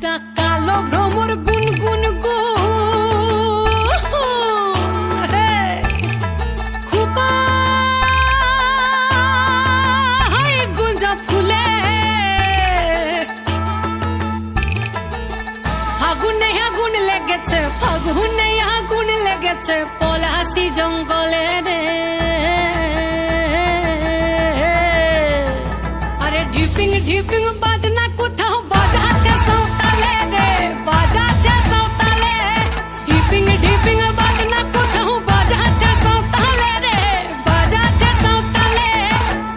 একটা কালো ভ্রমর গুনগুন খুপা গুঞ্জা ফুলে ফাগুনে আগুন লেগেছে পলাশি জঙ্গলে রে। আরে ঢিপিং ঢিপিং বাজনা কোথাও বাজাচ্ছে সাঁওতালে রে, বাজাচ্ছে সাঁওতালে। ঢিপিং ঢিপিং বাজনা কোথাও বাজাচ্ছে সাঁওতালে রে, বাজাচ্ছে সাঁওতালে।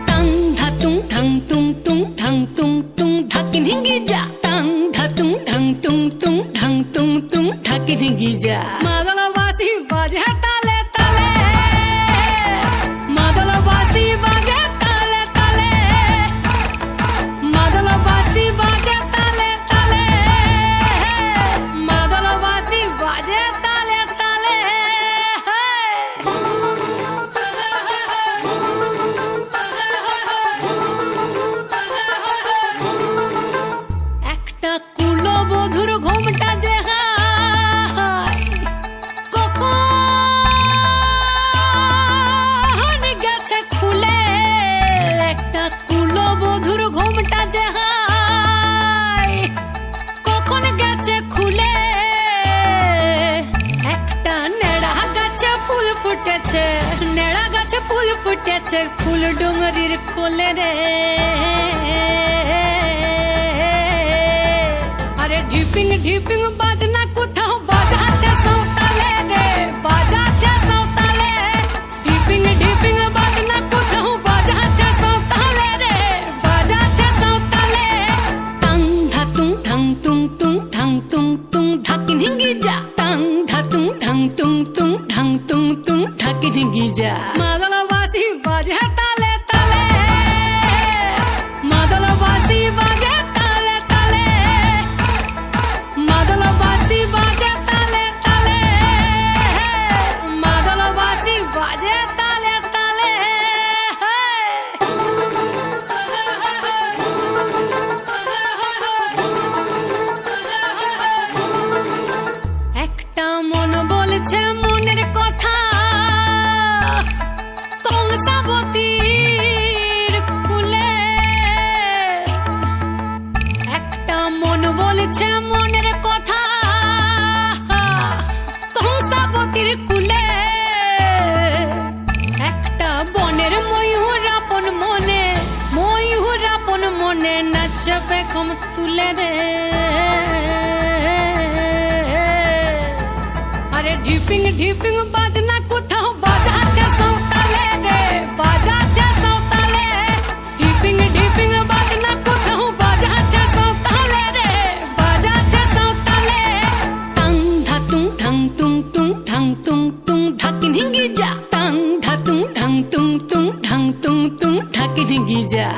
টাং ধাতুং ঢং তুং তুং ঢং তুং তুং ধাকিন হিঙ্গি যা, টাং ধাতুং ঢং তুং তুং ঢং তুং তুং ধাকিন হিঙ্গি যা। মাদলবাসী বাজে তালে তালে, মাদলবাসী বাজে তালে তালে, মাদলবাসী বাজে তালে তালে, মাদলবাসী বাজে তালে তালে। একটা কুলবধূর ঘোমটা যে কখন গেছে খুলে, একটা কুলবধূর ঘোমটা যে কখন গেছে খুলে। একটা নেড়া গাছে ফুল ফুটেছে, নেড়া গাছে ফুল ফুটেছে ফুল ডুঙরির কোলে রে। আরে ঢিপিং ঢিপিং বাজনা কোথাও বাজাচ্ছে সাঁওতালে রে, বাজাচ্ছে সাঁওতালে। ঢিপিং ঢিপিং বাজনা কোথাও বাজাচ্ছে সাঁওতালে রে, বাজাচ্ছে সাঁওতালে। টাং ধাতুং ঢং তুং তুং ঢং তুং তুং ধাকিন হিঙ্গি যা, টাং ধাতুং ঢং তুং তুং ঢং তুং তুং ধাকিন হিঙ্গি যা। মাদলবাসী বাজে তালে তালে, মাদলবাসী বাজে তালে তালে, মাদলবাসী বাজে তালে তালে, মাদলবাসী বাজে তালে তালে। একটা মন বলছে মনের কথা কংসাবতীর কুলে, একটা মন বলছে মনের কথা কংসাবতীর কুলে। একটা বনের ময়ূর আপন মনে, ময়ূর আপন মনে নাচবে কম তুলে রে। আরে ঢিপিং ঢিপিং বাজনা কোথাও বাজাচ্ছে সাঁওতালে রে, বাজাচ্ছে সাঁওতালে। ঢিপিং ঢিপিং বাজনা কোথাও বাজাচ্ছে সাঁওতালে রে, বাজাচ্ছে সাঁওতালে। টাং ধাতুং ঢং তুং তুং ঢং তুং তুং ধাকিন হিঙ্গি যা, টাং ধাতুং ঢং তুং তুং ঢং তুং তুং ধাকিন হিঙ্গি যা।